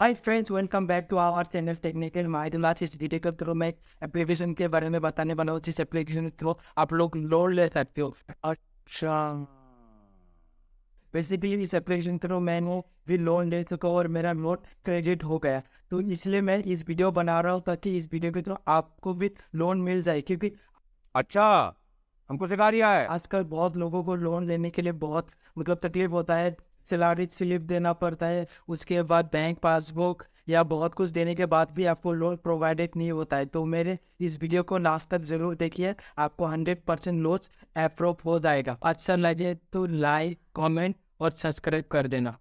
Hi friends, welcome back to our channel technical Mahidullah. इस video के through मैं application के बारे में बताने वाला हूँ जिस एप्लीकेशन के थ्रू आप लोग लोन ले सकते हो। अच्छा, बेसिकली इस एप्लीकेशन के थ्रू मैंने भी लोन ले चुका हूँ और मेरा लोन क्रेडिट हो गया। तो इसलिए मैं इस वीडियो बना रहा हूँ ताकि इस वीडियो के थ्रू आपको भी लोन मिल जाए, क्योंकि अच्छा, हमको सिखा रिया है। आजकल बहुत लोगों को लोन लेने के लिए बहुत तकलीफ होता है। सैलरी स्लिप देना पड़ता है, उसके बाद बैंक पासबुक या बहुत कुछ देने के बाद भी आपको लोन प्रोवाइडेड नहीं होता है। तो मेरे इस वीडियो को लास्ट तक जरूर देखिए, आपको 100% लोन अप्रूव हो जाएगा। अच्छा लगे तो लाइक, कमेंट और सब्सक्राइब कर देना।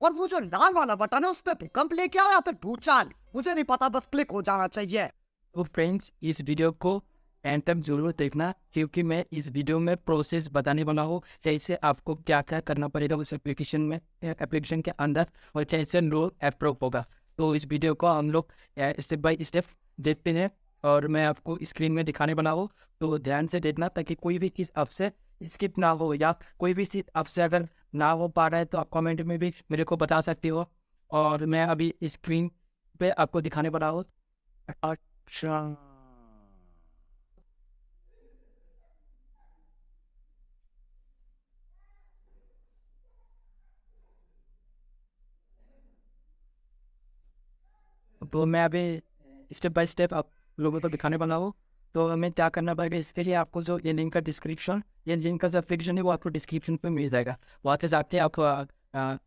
और वो जो लाल वाला बटन है उस पर पिकअप लेके आओ या फिर भूचाल, मुझे नहीं पता, बस क्लिक हो जाना चाहिए। तो फ्रेंड्स, इस वीडियो को एंड तक जरूर देखना, क्योंकि मैं इस वीडियो में प्रोसेस बताने वाला हूँ कैसे आपको क्या क्या करना पड़ेगा उस एप्लीकेशन के अंदर और कैसे लोन अप्रूव होगा। तो इस वीडियो को हम लोग स्टेप बाय स्टेप देखते हैं और मैं आपको स्क्रीन में दिखाने वाला हूँ। तो ध्यान से देखना ताकि कोई भी चीज़ आपसे स्किप ना हो, या कोई भी चीज़ आपसे अगर ना हो पा रहा है तो आप कमेंट में भी मेरे को बता सकते हो। और मैं अभी स्क्रीन पे आपको दिखाने वाला हूँ। अच्छा, तो मैं अभी स्टेप बाय स्टेप आप लोगों को दिखाने वाला हूँ। तो हमें क्या करना पड़ेगा इसके लिए, आपको जो ये लिंक का डिस्क्रिप्शन, ये लिंक का जो एप्लीकेशन है वो आपको डिस्क्रिप्शन पे मिल जाएगा। वहाँ से जाके आप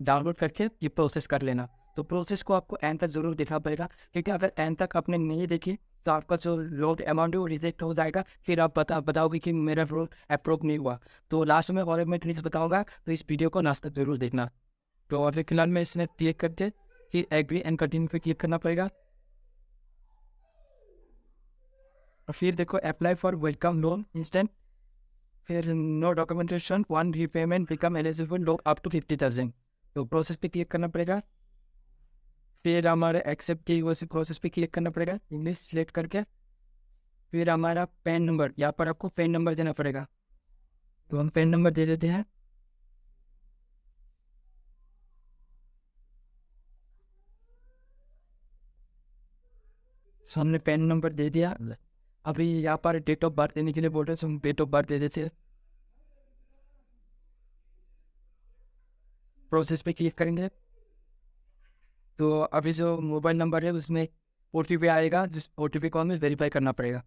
डाउनलोड करके ये प्रोसेस कर लेना। तो प्रोसेस को आपको एंड तक जरूर देखना पड़ेगा, क्योंकि अगर एंड तक आपने नहीं देखी तो आपका जो लोन अमाउंट है वो रिजेक्ट हो जाएगा। फिर आप बताओगे कि मेरा लोन अप्रूव नहीं हुआ। तो लास्ट में और मैं ट्रिक्स बताऊँगा, तो इस वीडियो को लास्ट तक जरूर देखना। तो अभी फिलहाल मैं इसने क्लिक करके फिर एग्री एंड कंटिन्यू पे क्लिक करना पड़ेगा। और फिर देखो apply for welcome loan instant, फिर no documentation, one repayment become eligible loan up to 50,000। तो प्रोसेस पे क्लिक करना पड़ेगा। फिर हमारे एक्सेप्ट की वो प्रोसेस पे क्लिक करना पड़ेगा, इंग्लिश सिलेक्ट करके। फिर हमारा पैन नंबर, यहाँ पर आपको पैन नंबर देना पड़ेगा। तो हम पैन नंबर दे देते हैं। हमने पैन नंबर दे दिया। अभी यहाँ पर डेट ऑफ बर्थ देने के लिए बोल रहे हैं, तो हम डेट ऑफ बर्थ दे देते हैं। प्रोसेस पे क्लिक करेंगे तो अभी जो मोबाइल नंबर है उसमें OTP आएगा, जिस OTP को हमें वेरीफाई करना पड़ेगा।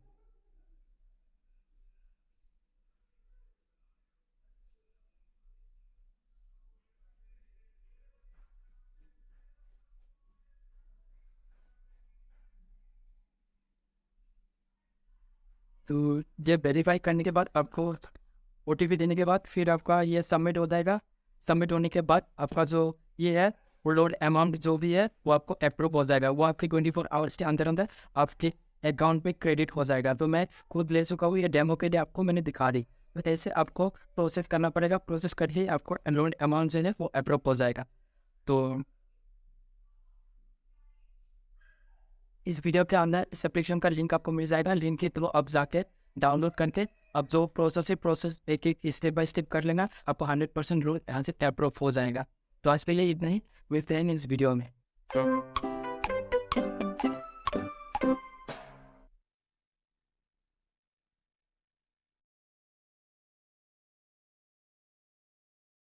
तो ये वेरीफाई करने के बाद आपको OTP देने के बाद फिर आपका ये सबमिट हो जाएगा। सबमिट होने के बाद आपका जो ये है वो लोन अमाउंट जो भी है वो आपको अप्रूव हो जाएगा। वो आपके 24 आवर्स के अंदर अंदर आपके अकाउंट पे क्रेडिट हो जाएगा। तो मैं खुद ले चुका हूँ, ये डेमो के लिए आपको मैंने दिखा दी। तो ऐसे आपको प्रोसेस करना पड़ेगा, प्रोसेस करके आपको लोन अमाउंट जो है वो अप्रूव हो जाएगा। तो इस वीडियो के अंदर इस एप्लीकेशन का लिंक आपको मिल जाएगा। लिंक के थ्रू आप जाके डाउनलोड करके अब जो प्रोसेस है प्रोसेस एक एक स्टेप बाय स्टेप कर लेना, आपको 100% लोन यहाँ से अप्रूव हो जाएगा। तो आज के लिए इतना ही, मिलते हैं इस वीडियो में।